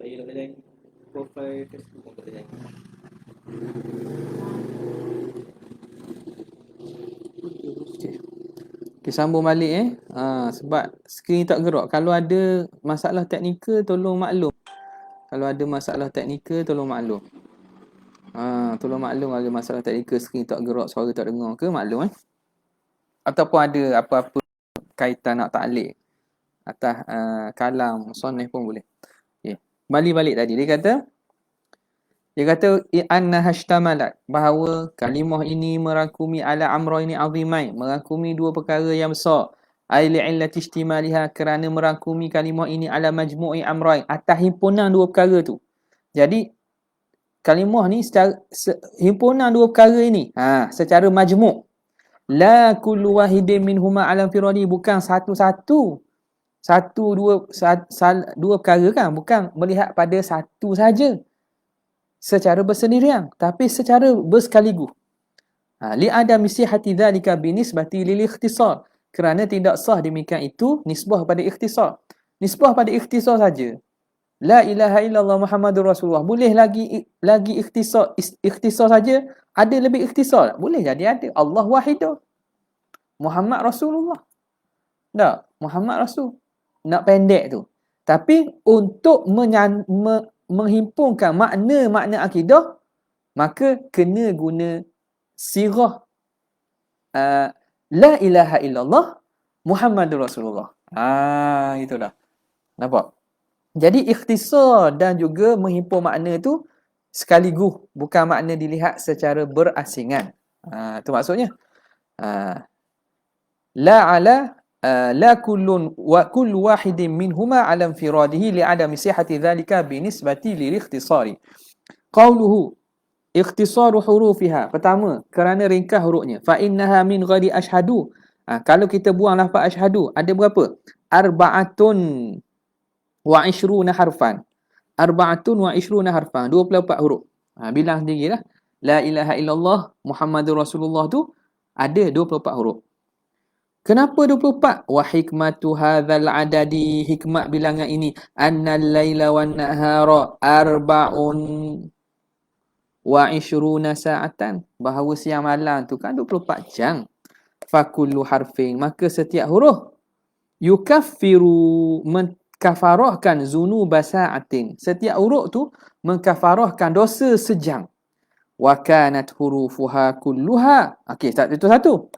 Saya nak jadi profile Facebook tak jadi. Okay, sambung balik sebab skrin tak gerak. Kalau ada masalah teknikal tolong maklum. Kalau ada masalah teknikal tolong maklum. Tolong maklum ada masalah teknikal, skrin tak gerak, suara tak dengar ke, maklum ataupun ada apa-apa kaitan nak ta'liq atas kalam sunnah pun boleh. Okay. Kembali balik tadi dia kata anna hashtamalat, bahawa kalimah ini merangkumi ala amra ini azimai, merangkumi dua perkara yang besar. Ai li'illati ihtimaliha, kerana merangkumi kalimah ini ala majmu'i amrain, atas himpunan dua perkara tu. Jadi kalimah ni secara himpunan dua perkara ini secara majmu'. La kullu wahidin minhuma ala firadi, bukan satu-satu. Dua perkara kan, bukan melihat pada satu saja secara bersendirian, tapi secara bersekaligus. Li adami sihhati dzalika binisbati lil ikhtisar, kerana tidak sah demikian itu nisbah pada ikhtisar. Nisbah pada ikhtisar saja. La ilaha illallah Muhammadur Rasulullah. Boleh lagi ikhtisar saja, ada lebih ikhtisar? Boleh jadi ada. Allah wahidah. Muhammad Rasulullah. Tak, Muhammad Rasul. Nak pendek tu. Tapi untuk menghimpunkan makna-makna akidah, maka kena guna sirah la ilaha illallah Muhammadur Rasulullah. Itu dah. Nampak? Jadi ikhtisar dan juga menghimpun makna tu sekaligus, bukan makna dilihat secara berasingan. Itu maksudnya. La kullu wahidin minhuma ala infiradihi li'adami sihhati dhalika binisbati lil-ikhtisari. Qauluhu ikhtisaru hurufiha. Pertama, kerana ringkas hurufnya. Fa innaha min ghairi ashhadu. Kalau kita buang lafaz ashhadu, ada berapa? Arba'atun wa ishruna harfan. Arba'atun wa ishruna harfan. 24 huruf. Bilang sendirilah. La ilaha illallah Muhammadur Rasulullah tu ada 24 huruf. Kenapa 24? Wa hikmatu hadzal adadi, hikmat bilangan ini, annal laila wan nahara arba'un wa ishruna sa'atan, bahawa siang malam tu kan 24 jam. Fa kullu harfin, maka setiap huruf yukaffiru, mengkafarahkan zunuba sa'atin, setiap huruf tu mengkafarahkan dosa sejam. Wa kanat hurufuha kulluha. Okey, itu satu.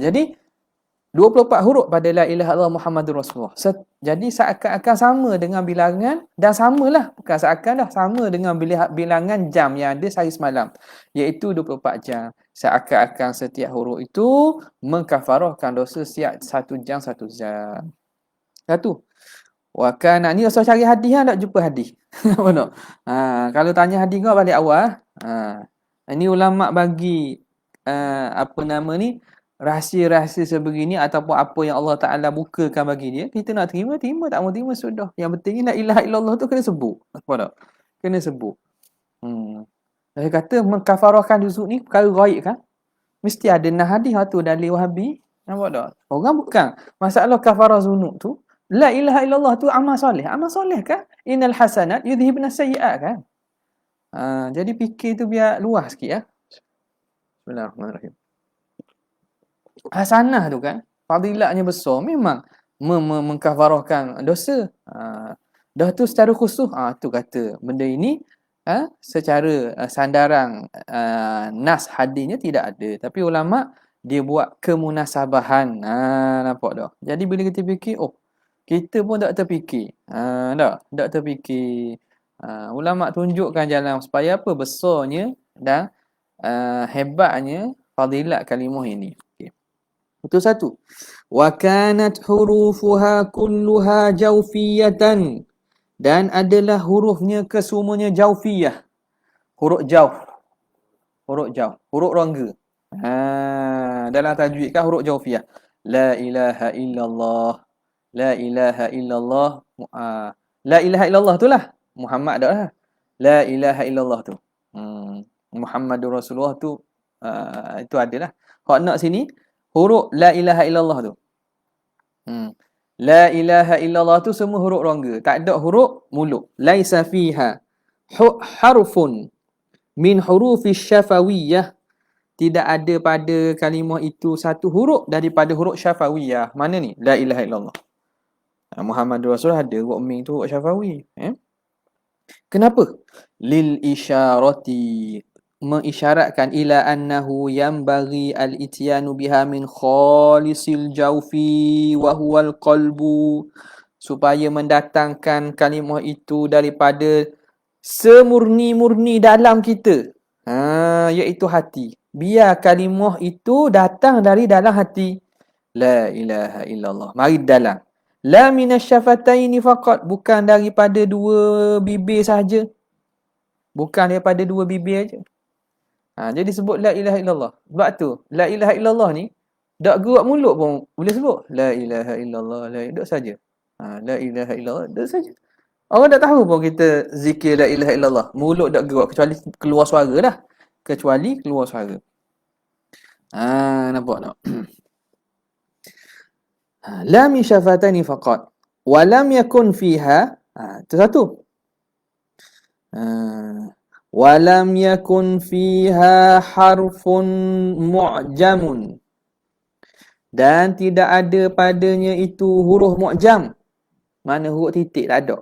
Jadi 24 huruf pada la ilaha illallah Muhammadur Rasulullah. Jadi seakan-akan sama dengan bilangan, dan samalah, bukan seakan dah, sama dengan bilangan jam yang ada sehari semalam, iaitu 24 jam. Seakan-akan setiap huruf itu mengkafarahkan dosa setiap 1 jam 1 jam. Satu. Wa kana, ni usah cari hadis tak jumpa hadis. Apa kalau tanya hadis kau balik awal. Ini ulama bagi rahsia-rahsia sebegini ataupun apa yang Allah Taala bukakan bagi dia, kita nak terima, tak mau terima sudah. Yang penting la ilaha illallah tu kena sebut. Apa tak? Kena sebut. Saya kata mengkafarahkan juzuk ni perkara ghaib kan? Mesti ada hadis tu dalil Wahabi. Nampak tak? Orang bukan masalah kafarah zunub tu, la ilaha illallah tu amal soleh. Amal soleh kan? Innal hasanat yudhibna sayyi'at kan? Jadi fikir tu biar luas sikit ya. Bismillahirrahmanirrahim. Hasanah tu kan, fadilatnya besar, memang mengkafarahkan dosa. Dah tu secara khusus, tu kata benda ini secara sandaran nas hadisnya tidak ada, tapi ulama dia buat kemunasabahan. Nampak tak? Jadi bila kita fikir, kita pun tak terfikir. Tak terfikir. Ulama tunjukkan jalan supaya apa? Besarnya dan hebatnya fadilat kalimah ini. Itu satu. Wa kanat hurufuha kulluha jawfiyatan, dan adalah hurufnya kesemuanya jawfiyah. Huruf jawf. Huruf rongga. Dalam tajwid kan huruf jawfiyah. La ilaha illallah. La ilaha illallah. La ilaha illallah tu lah. Muhammad dah lah. La ilaha illallah tu. Muhammadur Rasulullah tu itu adalah. Hak nak sini huruf la ilaha illallah tu. La ilaha illallah tu semua huruf rongga. Tak ada huruf mulut. Laisa fiha harfun min hurufi syafawiyah. Tidak ada pada kalimah itu satu huruf daripada huruf syafawiyah. Mana ni? La ilaha illallah. Muhammad Rasul ada huruf min tu huruf syafawi. Kenapa? Lil isyarati, mengisyaratkan ila annahu yanbaghi al-ityanu biha min khalisil jawfi wa huwal qalbu, supaya mendatangkan kalimah itu daripada semurni-murni dalam kita, iaitu hati. Biar kalimah itu datang dari dalam hati. La ilaha illallah. Mari dalam. La minasyafataini faqat, bukan daripada dua bibir saja. Bukan daripada dua bibir aja. Jadi sebut la ilaha illallah. Sebab tu la ilaha illallah ni tak gerak mulut pun boleh sebut. La ilaha illallah, la ilaha saja. La ilaha illallah dak saja. Orang tak tahu pun kita zikir la ilaha illallah. Mulut tak gerak kecuali keluar suara dah. Kecuali keluar suara. Nampak tak? La min syafatani faqat wa lam yakun fiha, itu satu. Wa lam yakun fiha harfun mu'jamun, dan tidak ada padanya itu huruf mu'jam. Mana huruf titik tak ada.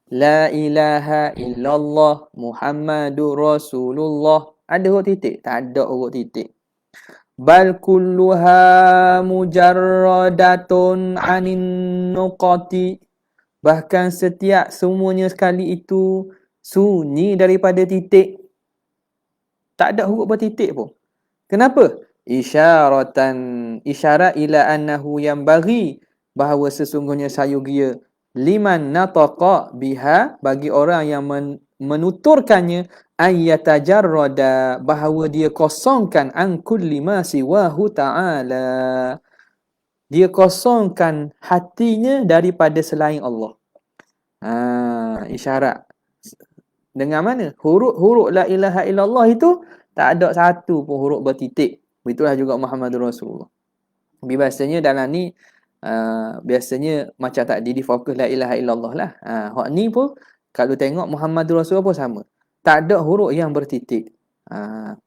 La ilaha illallah Muhammadur Rasulullah, ada huruf titik? Tak ada huruf titik. Bal kulluha mujarradatun anin nuqati, bahkan setiap semuanya sekali itu sunyi daripada titik. Tak ada huruf bertitik pun. Kenapa? Isyarat ila annahu yanbaghi, bahawa sesungguhnya sayugia liman nataqa biha, bagi orang yang menuturkannya, ayyatajarrada, bahawa dia kosongkan an kulli ma siwahu ta'ala, dia kosongkan hatinya daripada selain Allah. Isyarat dengan mana? Huruf la ilaha illallah itu tak ada satu pun huruf bertitik. Begitulah juga Muhammadur Rasulullah. Biasanya dalam ni biasanya macam tadi difokus la ilaha illallah lah. Hak ni pun kalau tengok Muhammadur Rasulullah pun sama. Tak ada huruf yang bertitik.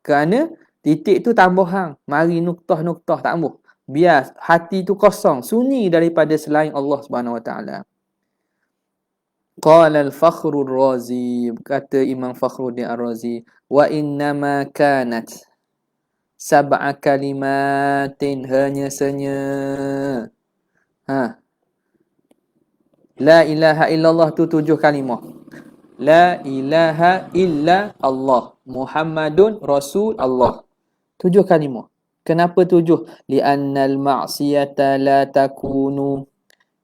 Kerana titik tu tambah hang. Mari nuktah-nuktah tambah. Biar hati tu kosong, sunyi daripada selain Allah Subhanahu Wa Taala. Qala al-Fakhrur Razi, kata Imam Fakhruddin Ar-Razi, wa innama kanat sab'a kalimatin, hanya senya la ilaha illallah tu 7 kalimah. La ilaha illa Allah Muhammadun Rasul Allah. 7 kalimah. Kenapa 7? Li'annal ma'siyata la takunu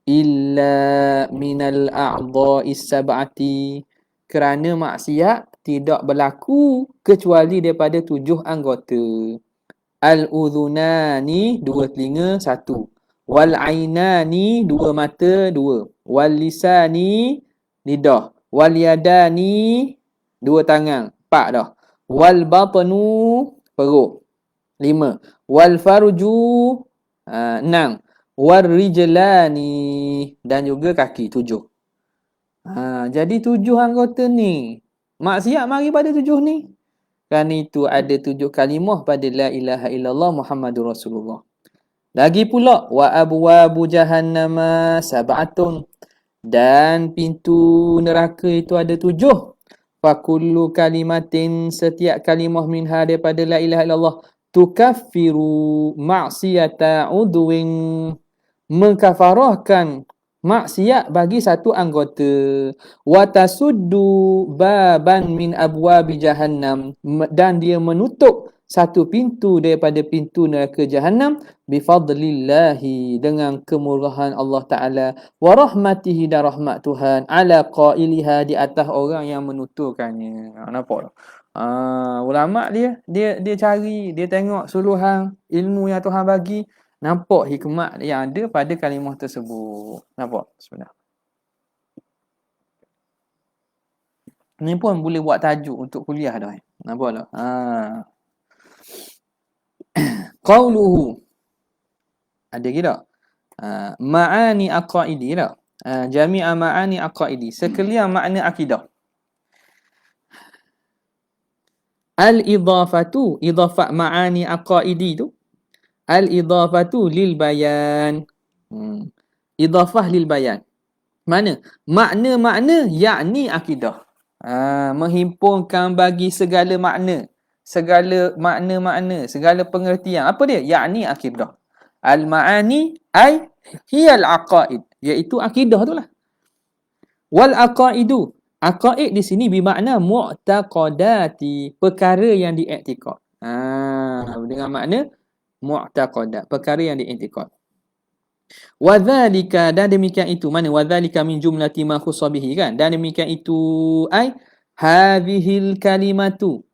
illa minal a'dha'is sab'ati, kerana maksiat tidak berlaku kecuali daripada 7 anggota. Al-udhunani, 2 telinga, 1. Wal-ainani, 2 mata, 2. Wal-lisani, lidah. Wal-yadani, 2 tangan, 4 dah. Wal-batnu, perut, 5. Wal-farju, 6. War-rijlani, dan juga kaki, 7. Jadi 7 anggota ni. Maksiat mari pada 7 ni. Kerana itu ada 7 kalimah pada la ilaha illallah Muhammadur Rasulullah. Lagi pula wa abwabu jahannama sab'atun, dan pintu neraka itu ada 7. Fa kullu kalimatin, setiap kalimah minha daripada la ilaha illallah, tukaffiru ma'siyata udwin, mengkafarahkan maksiat bagi satu anggota. Wa tasuddu baban min abwabi jahannam, dan dia menutup satu pintu daripada pintu neraka jahannam, bifadlillahi, dengan kemurahan Allah Ta'ala, wa rahmatihi, dan rahmat Tuhan, ala qailiha, di atas orang yang menuturkannya. Nampak tak? Ulama dia cari, dia tengok suluhan ilmu yang Tuhan bagi, nampak hikmat yang ada pada kalimah tersebut. Nampak sebenarnya. Ni pun boleh buat tajuk untuk kuliah dah. Nampak tak? Qauluhu. Ada ke tak? Ma'ani aqaidi lah. Jami'a ma'ani aqaidi. Sekalian makna akidah. Al-idhafatu, idhafat ma'ani aqaidi tu. Al-idhafatu lil bayan. Idhafah lil bayan. Mana? Makna-makna yakni akidah. Menghimpunkan bagi segala makna. Segala makna-makna. Segala pengertian. Apa dia? Yakni akidah. Al-ma'ani ay hiyal aqaid. Iaitu akidah tu lah. Wal aqaidu. Aqaid di sini bermakna mu'taqadati. Perkara yang diiktikad. Dengan makna mu'taqadat. Perkara yang diiktikad. Wadzalika, dan demikian itu, mana wadzalika min jumlati ma khussa bihi, kan, dan demikian itu ai hadhil kalimatu,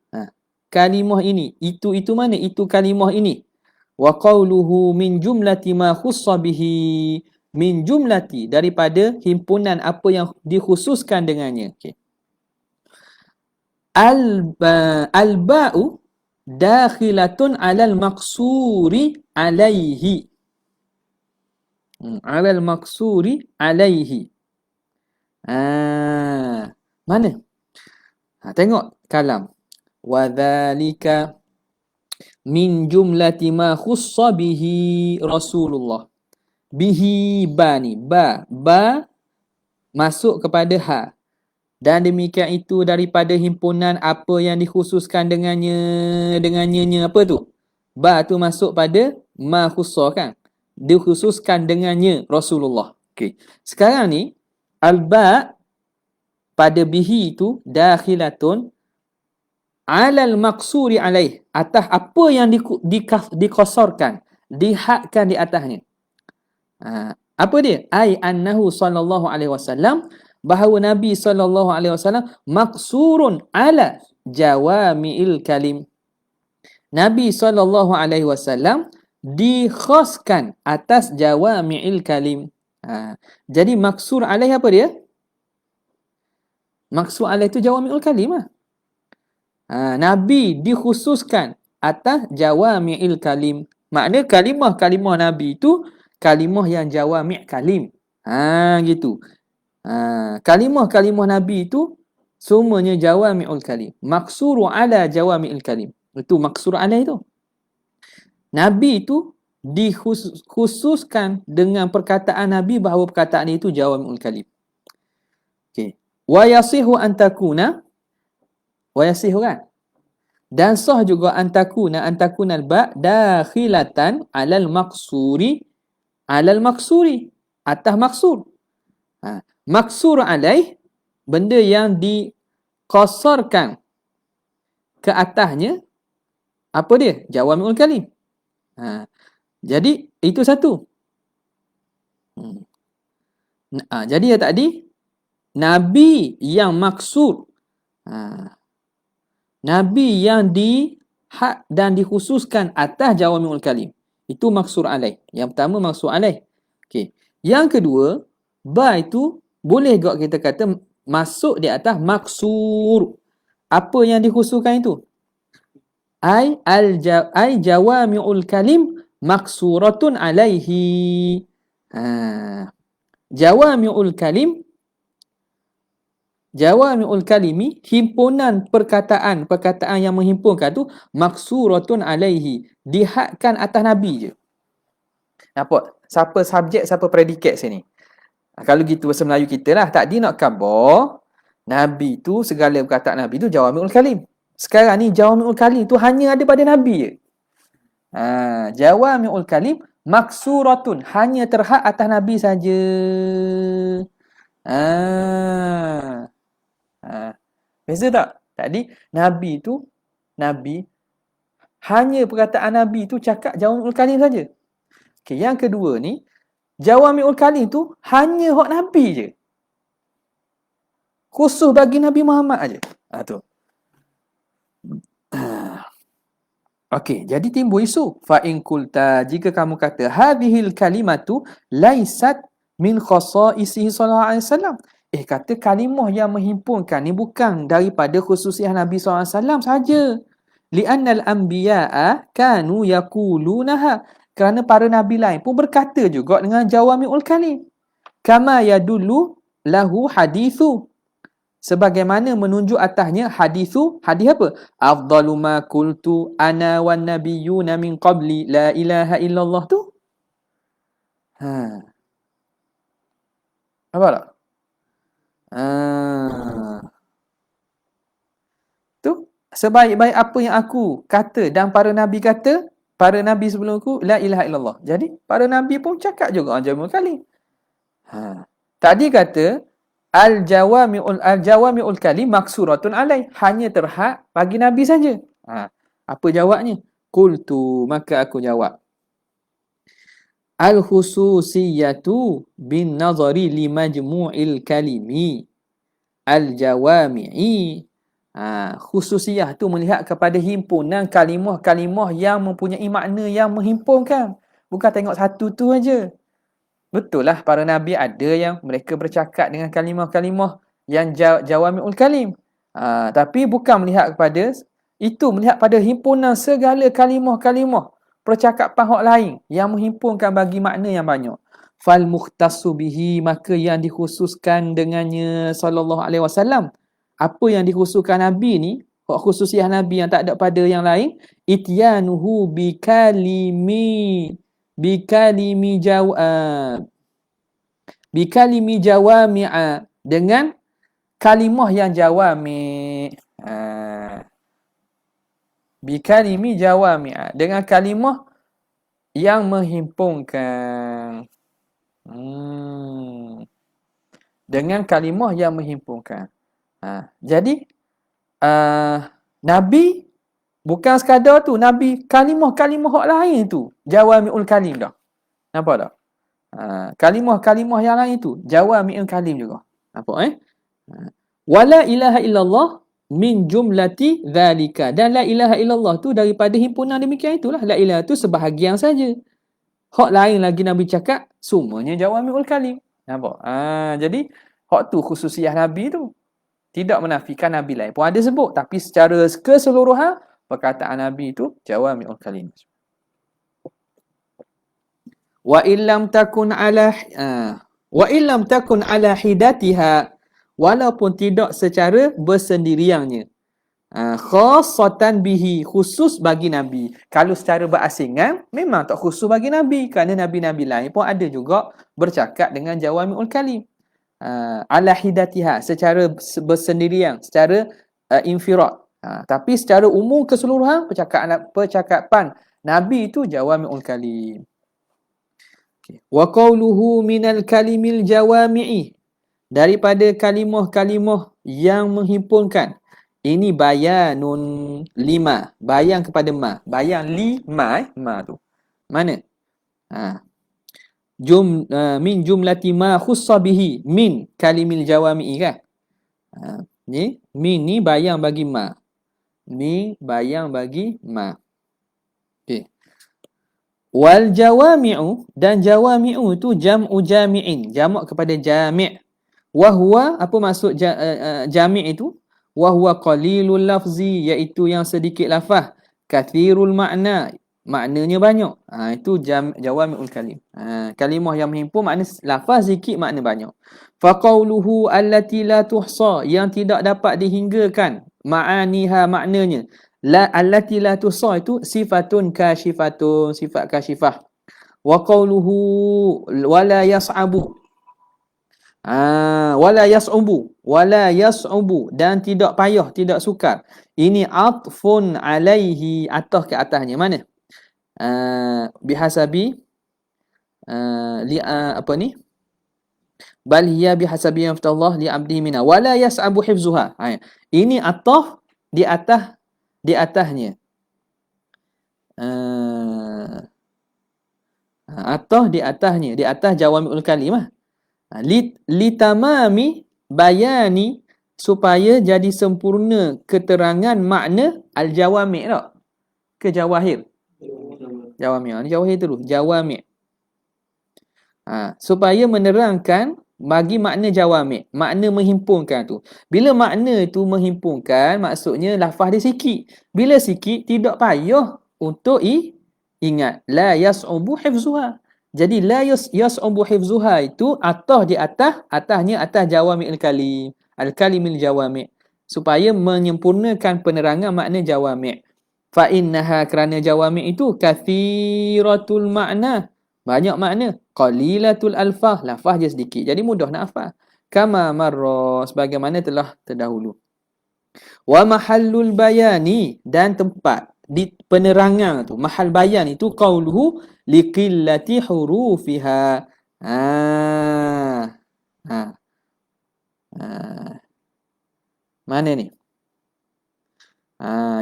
kalimah ini, itu mana, itu kalimah ini, wa qawluhu min jumlati ma khussa bihi, min jumlati, daripada himpunan apa yang dikhususkan dengannya. Okay. Al-ba'u dakhilatun alal maqsuri alaihi, alal maksuri alaihi. Mana? Tengok kalam. Wadzalika min jumlati ma khussa bihi Rasulullah. Bihi bani. Ba masuk kepada ha. Dan demikian itu daripada himpunan apa yang dikhususkan dengannya. Apa tu? Ba tu masuk pada ma khussa, kan? Dikhususkan dengannya Rasulullah. Okey. Sekarang ni al-ba pada bihi itu dakhilatun alal maqsuri alaih, atas apa yang dikosarkan, dihadkan di atasnya. Apa dia? Ai annahu sallallahu alaihi wasallam, bahawa Nabi sallallahu alaihi wasallam maqsurun ala jawami'il kalim. Nabi sallallahu alaihi wasallam dikhaskan atas jawami'il kalim. Jadi maksur alaih apa dia? Maksur alaih itu jawami'ul kalim lah. Nabi dikhususkan atas jawami'il kalim. Makna kalimah-kalimah Nabi itu kalimah yang jawami' kalim. Gitu. Kalimah-kalimah Nabi itu semuanya jawami'ul kalim. Maksuru ala jawami'il kalim. Itu maksur alaih itu. Nabi itu dikhususkan dengan perkataan Nabi bahawa perkataan itu jawami'ul kalim. Okey. Wa yasihu an takuna, wa yasihu, kan? Dan sah juga antakuna al-ba dakhilatan alal maksuri atas maksur. Maksur alaih, benda yang dikosarkan ke atasnya, apa dia? Jawami'ul kalim. Jadi itu satu. Jadi ya tadi Nabi yang maksud, Nabi yang dihad dan dikhususkan atas jawami'ul kalim, itu maksur alaih. Yang pertama maksur alaih. Okey. Yang kedua, ba itu boleh juga kita kata masuk di atas maksur. Apa yang dikhususkan itu? Ai jawami'ul kalim maksuratun alaihi. Jawami'ul kalimi, himpunan perkataan yang menghimpunkan tu maksuratun alaihi, dihadkan atas Nabi je. Nampak? Siapa subjek, siapa predikat sini? Kalau gitu bahasa Melayu kita lah, tadi nak khabar Nabi tu, segala perkataan Nabi tu jawami'ul kalim. Sekarang ni jawami'ul kalim tu hanya ada pada Nabi je. Jawami'ul kalim maksuratun, hanya terhad atas Nabi saja. Beza tak? Tadi Nabi hanya perkataan Nabi tu cakap jawami'ul kalim saja. Okey, yang kedua ni jawami'ul kalim tu hanya hak Nabi je. Khusus bagi Nabi Muhammad aja. Tu. Okey, jadi timbul isu. Fa in qulta, jika kamu kata hadhil kalimatu laisat min khasaisihi sallallahu alaihi wasallam. Kata kalimah yang menghimpunkan ni bukan daripada khususiah Nabi SAW saja. Li'annal anbiya'a kanu yaqulunaha. Kerana para nabi lain pun berkata juga dengan jawami'ul kalim. Kama yadullu lahu hadithu. Sebagaimana menunjuk atasnya hadithu. Hadis apa? Afdalu ma qultu ana wan nabiyyuna min qabli la ilaha illallah tu. Ha. Apa tak? Tu sebaik-baik apa yang aku kata dan para nabi kata, para nabi sebelum aku, la ilaha illallah. Jadi para nabi pun cakap juga jawami'ul kalim. Tadi kata al-jawami'ul kalim maksuratun alaih, hanya terhad bagi nabi saja. Apa jawabnya? Qultu, maka aku jawab, al-khususiyatu bin nazari li majmu'il kalimi al-jawami'i. Khususiyah tu melihat kepada himpunan kalimah-kalimah yang mempunyai makna yang menghimpunkan. Bukan tengok satu tu aja. Betul lah para nabi ada yang mereka bercakap dengan kalimah-kalimah yang jawami'ul kalim. Tapi bukan melihat kepada itu, melihat pada himpunan segala kalimah-kalimah percakapan hak lain yang menghimpunkan bagi makna yang banyak. Fal mukhtassu bihi, maka yang dikhususkan dengannya sallallahu alaihi wasallam. Apa yang dikhususkan nabi ni, hak khususiah nabi yang tak ada pada yang lain, ityanuhu bikalimi jawami'a, dengan kalimah yang jawami'. Bikalimi jawami'a, dengan kalimah yang menghimpunkan. Dengan kalimah yang menghimpunkan. Jadi nabi bukan sekadar tu, nabi kalimah-kalimah hak lain tu jawami'ul kalim dah. Nampak tak? Kalimah-kalimah yang lain tu jawami'ul kalim juga. Nampak wala ilaha illallah min jumlati dhalika, dan la ilaha illallah tu daripada himpunan demikian itulah. La ilaha tu sebahagian saja. Hak lain lagi nabi cakap semuanya jawami'ul kalim. Nampak? Jadi hak tu khususiah nabi tu. Tidak menafikan nabi lain pun ada sebut, tapi secara keseluruhan perkataan nabi itu jawami'ul kalim. Wa illam takun ala hidatiha, walaupun tidak secara bersendiriannya. Khassatan bihi, khusus bagi nabi. Kalau secara berasingan memang tak khusus bagi nabi, kerana nabi-nabi lain pun ada juga bercakap dengan jawami'ul kalim. Ala hidatiha, secara bersendirian, secara infirad. Tapi secara umum keseluruhan percakapan nabi itu jawami'ul kalim. Wa qawluhu minal kalimil jawami'i, daripada kalimah-kalimah yang menghimpunkan. Ini bayanun lima, bayan kepada ma, bayan lima ma tu mana? Min jumlati ma khussa bihi min kalimil jawami'i kan. Ni min ni bayang bagi ma, min bayang bagi ma. Okey. Wal jawami'u, dan jawami'u tu jam'u jami'in, jamak kepada jami'. Wa huwa, apa maksud jami' itu? Wa huwa qalilul lafzi, iaitu yang sedikit lafaz, kathirul makna, maknanya banyak. Itu jawami'ul kalim. Kalimah yang menghimpun makna lafaz sikit, makna banyak. Fa qawluhu allati la tuhsa, yang tidak dapat dihinggakan, ma'aniha, maknanya. La allati la tuhsa itu sifatun kashifatun, sifat kashifah. Wa qawluhu wala yas'abu, wala yas'ubu, dan tidak payah, tidak sukar. Ini atfun alaihi, atah ke atasnya. Mana? Bihasabi apa ni? Bal hiya bihasabi yaftallah li 'abdihi minha wala yas'abu hifzuha. Ini atah di atasnya. Atah di atasnya, di atas jawami'ul kalimah. Litamami bayani, supaya jadi sempurna keterangan makna al-jawami' tak? Ke jawahir? Jawami'. Ni jawahir dulu. Jawami'. Supaya menerangkan bagi makna jawami', makna menghimpunkan tu. Bila makna tu menghimpunkan, maksudnya lafaz dia sikit. Bila sikit, tidak payah untuk Ingat, la yas'ubu hifzuha. Jadi la yas'ubu hifzuha itu atah di atahnya atas jawami'ul kalim. Al-kalimil jawami'. Supaya menyempurnakan penerangan makna jawami'. Fa innaha kerana jawami' itu kathiratul makna. Banyak makna. Qalilatul alfah. Lafaz je sedikit. Jadi mudah nak hafal. Kama marra. Sebagaimana telah terdahulu. Wa mahallul bayani. Dan tempat di penerangan tu, mahal bayan itu qauluhu liqillati hurufiha. Ah. Ha. Mana ni?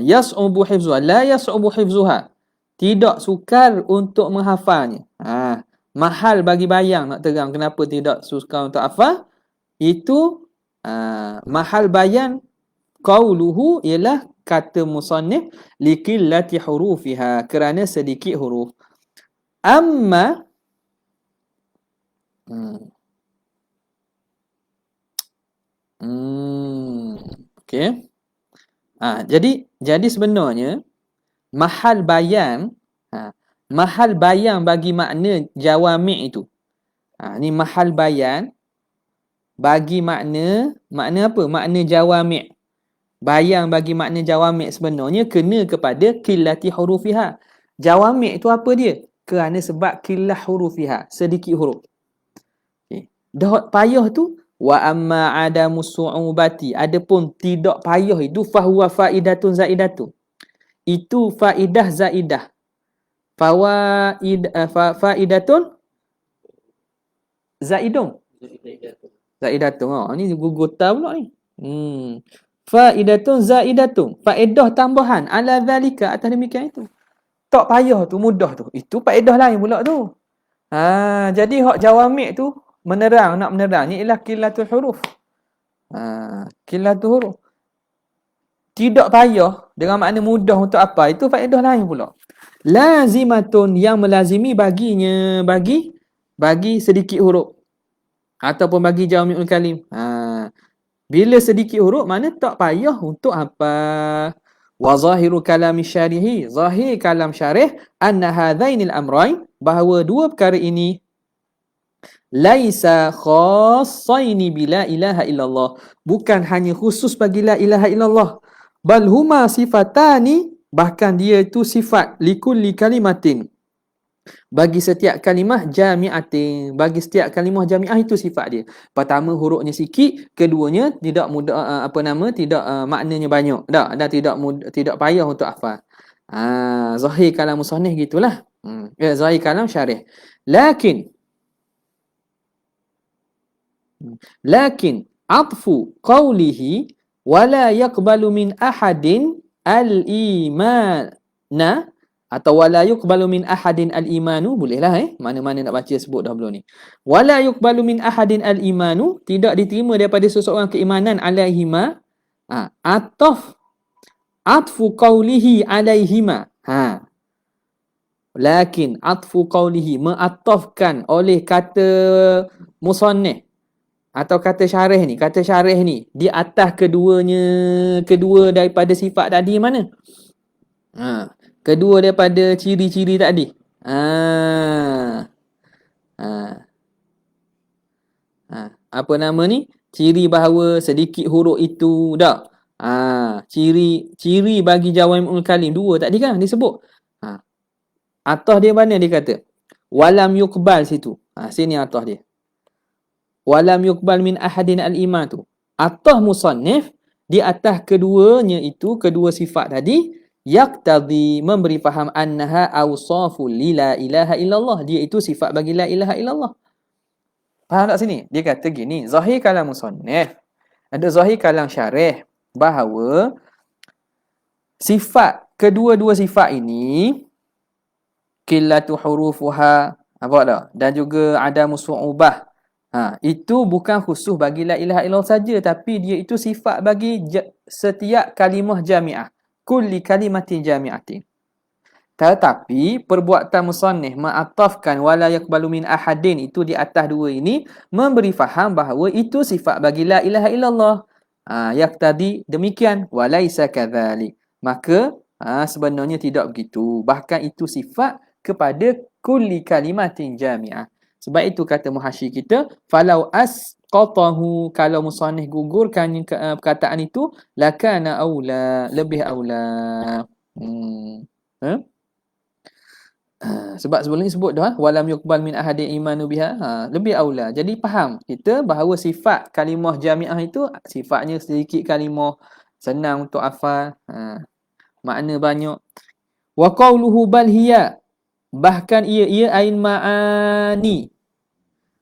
Yas'ubu hifzuha, la yas'ubu hifzuha. Tidak sukar untuk menghafalnya. Mahal bagi bayang nak terang kenapa tidak sukar untuk hafal. Itu mahal bayan qauluhu ialah kata musannif liqillati hurufiha, kerana sedikit huruf. Amma okey. Jadi sebenarnya mahal bayan mahal bayan bagi makna jawami' itu. Ni mahal bayan bagi makna apa? Makna jawami'. Bayang bagi makna jawami' sebenarnya kena kepada qillati hurufiha. Jawami' itu apa dia? Kerana sebab qillah hurufiha, sedikit huruf. Okay. Dah payah tu wa amma adamu su'ubati. Adapun tidak payah itu fahuwa faidatun zaidatun. Itu faidah zaidah. Faidatun zaidun. Zaidatun. Ni gugutar pula ni. Faidatun zaidatun. Faedah tambahan ala zalika, atas demikian itu. Tak payah tu, mudah tu. Itu faedah lain pula tu. Jadi hak jawami' tu nak menerangnya ialah qillatul huruf. Qillatul huruf. Tidak payah dengan makna mudah untuk apa, itu faedah lain pula. Lazimatun, yang melazimi baginya, bagi sedikit huruf ataupun bagi jawami'ul kalim. Bila sedikit huruf, mana tak payah untuk apa. Wa zahiru kalami syarihi, zahir kalam syarih, anna hadhainil amrain, bahawa dua perkara ini laisa khassaini bila ilaha illallah, bukan hanya khusus bagi la ilaha illallah, bal huma sifatani, bahkan dia itu sifat likulli kalimatin, bagi setiap kalimah jami'atin, bagi setiap kalimah jami'ah itu sifat dia. Pertama hurufnya sikit, keduanya tidak mudah tidak maknanya banyak. Dan tidak payah untuk hafal. Zahir kalam musannif gitulah. Zahir kalam syarih. Lakin atfu qawlihi wala yaqbalu min ahadin al-imana, atau wala yuqbalu min ahadin al-imanu, bolehlah mana-mana nak baca sebut dah belum ni. Wala yuqbalu min ahadin al-imanu, tidak diterima daripada seseorang keimanan alaihima. Atfu qawlihi alaihima. Lakin atfu qawlihi, meatafkan oleh kata musannif atau kata syarih ni di atas kedua daripada sifat tadi mana? Kedua daripada ciri-ciri tadi. Apa nama ni? Ciri bahawa sedikit huruf itu dah. Ciri bagi jawami'ul kalim dua tadi kan disebut. Atas dia mana dia kata? Walam yuqbal situ. Sini atas dia. Walam yuqbal min ahadin al-iman tu. Atas musannif di atas keduanya itu, kedua sifat tadi, yaqtadi, memberi faham annaha awsafu li la ilaha illallah, dia itu sifat bagi la ilaha illallah. Faham tak sini? Dia kata gini, zahir kalam musannif, ada zahir kalam syarih, bahawa sifat, kedua-dua sifat ini, qillatu hurufuha, apa tak? Dan juga adamu su'ubah. Itu bukan khusus bagi la ilaha illallah saja, tapi dia itu sifat bagi setiap kalimah jami'ah. Kulli kalimatin jami'atin. Tetapi perbuatan musannif ma'atafkan wala yaqbalu min ahadin itu di atas dua ini memberi faham bahawa itu sifat bagi la ilaha illallah. Yaqtadi demikian, walaisa kadzalik. Maka Sebenarnya tidak begitu. Bahkan itu sifat kepada kulli kalimatin jami'ah. Sebab itu kata muhasyi kita, falau asqatahu, kalau musannif gugurkan perkataan itu, lakana aula, lebih aula. Ha? Sebab sebelum ni sebut dah walam yuqbal min ahadin imanu biha, lebih aula. Jadi faham kita bahawa sifat kalimah jami'ah itu sifatnya sedikit kalimah, senang untuk hafal, makna banyak. Wa qawluhu bal hiya, bahkan ia ain ma'ani,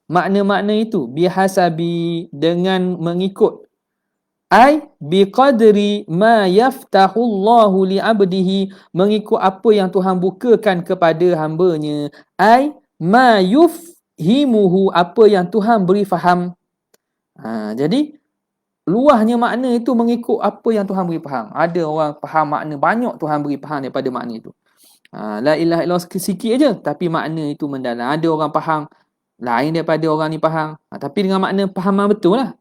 makna-makna itu bihasabi, dengan mengikut, ai biqadri ma yaftahullahu li 'abdihi, mengikut apa yang Tuhan bukakan kepada hamba-Nya, ai ma yufhimuhu, apa yang Tuhan beri faham. Jadi luahnya makna itu mengikut apa yang Tuhan beri faham. Ada orang faham makna banyak, Tuhan beri faham daripada makna itu. La ilaha illallah sikit aja tapi makna itu mendalam. Ada orang faham lain daripada orang ni faham, tapi dengan makna fahaman betul lah.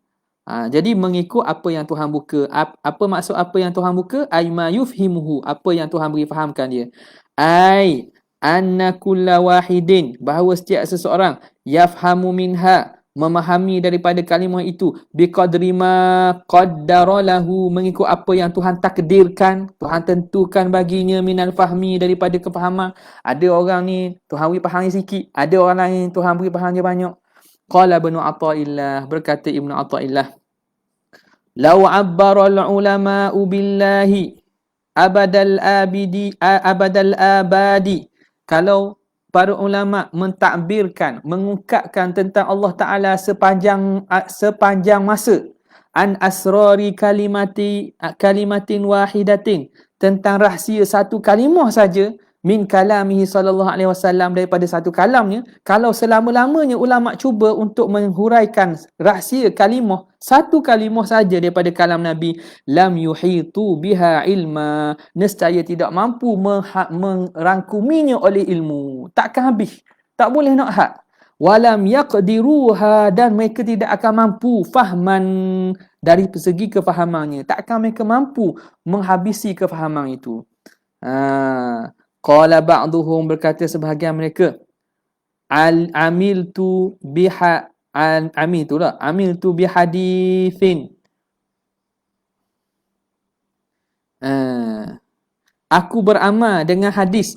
Jadi mengikut apa yang Tuhan buka. Apa maksud apa yang Tuhan buka? Ay ma yufhimuhu, apa yang Tuhan beri fahamkan dia. Ay anna kulla wahidin, bahawa setiap seseorang, yafhamu minha, memahami daripada kalimah itu, biqadri ma qaddara lahu, mengikut apa yang Tuhan takdirkan, Tuhan tentukan baginya, minal fahmi, daripada kefahaman. Ada orang ni Tuhan beri faham sikit, ada orang lain Tuhan beri faham dia banyak. Qala Ibnu Athaillah, berkata Ibnu Athaillah, law abbara al-ulama'u billahi abadal abadi, kalau para ulama mentakbirkan, mengungkapkan tentang Allah Taala sepanjang masa, an asrari kalimatin wahidatin, tentang rahsia satu kalimah saja, min kalamihi sallallahu alaihi wasallam, daripada satu kalamnya, kalau selama-lamanya ulama cuba untuk menghuraikan rahsia kalimah, satu kalimah saja daripada kalam Nabi, lam yuhitu biha ilma, nescaya tidak mampu merangkuminya oleh ilmu, takkan habis, tak boleh nak had. Walam yaqdiruha, dan mereka tidak akan mampu fahman, dari segi kefahamannya, takkan mereka mampu menghabisi kefahaman itu. Qala ba'duhum, berkata sebahagian mereka, amiltu bihadithin, aku beramal dengan hadis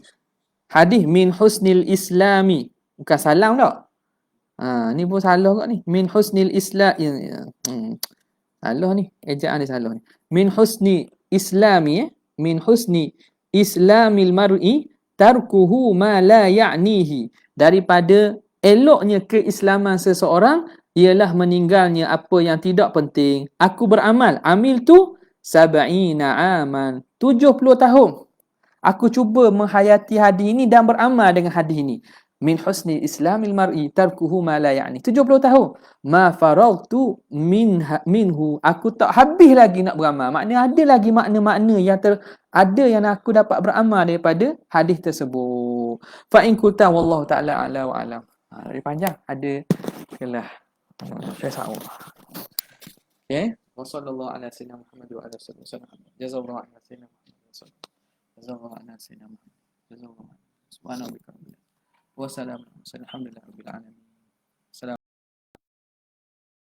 min husnil islami, bukan salam tak. Ni pun salah kat ni, min husnil islam, salah ni, ejaan dia salah ni. Min husni islami, min husni islamil mar'i tarkuhu ma la ya'nihi, daripada eloknya keislaman seseorang ialah meninggalnya apa yang tidak penting. Aku beramal, amil tu sab'ina aman, 70 tahun aku cuba menghayati hadis ini dan beramal dengan hadis ini. Min husni islamil mar'i tarkuhu ma la ya'ni, 70 tahun. Ma faragtu minhu, aku tak habis lagi nak beramal. Maknanya ada lagi makna-makna yang ada yang aku dapat beramal daripada hadis tersebut. Fa in qulta wallahu ta'ala ala wa alam. Lebih panjang ada kelah. Saya sahur. Okay. Wa sallallahu ala sayyidina Muhammad wa ala alihi wasallam. Jazakallahu ala sayyidina Muhammad. Jazakallahu ala sayyidina Muhammad. Jazakallahu. Subhanallah. Wassalamu alaikum. Alhamdulillah rabbil alamin.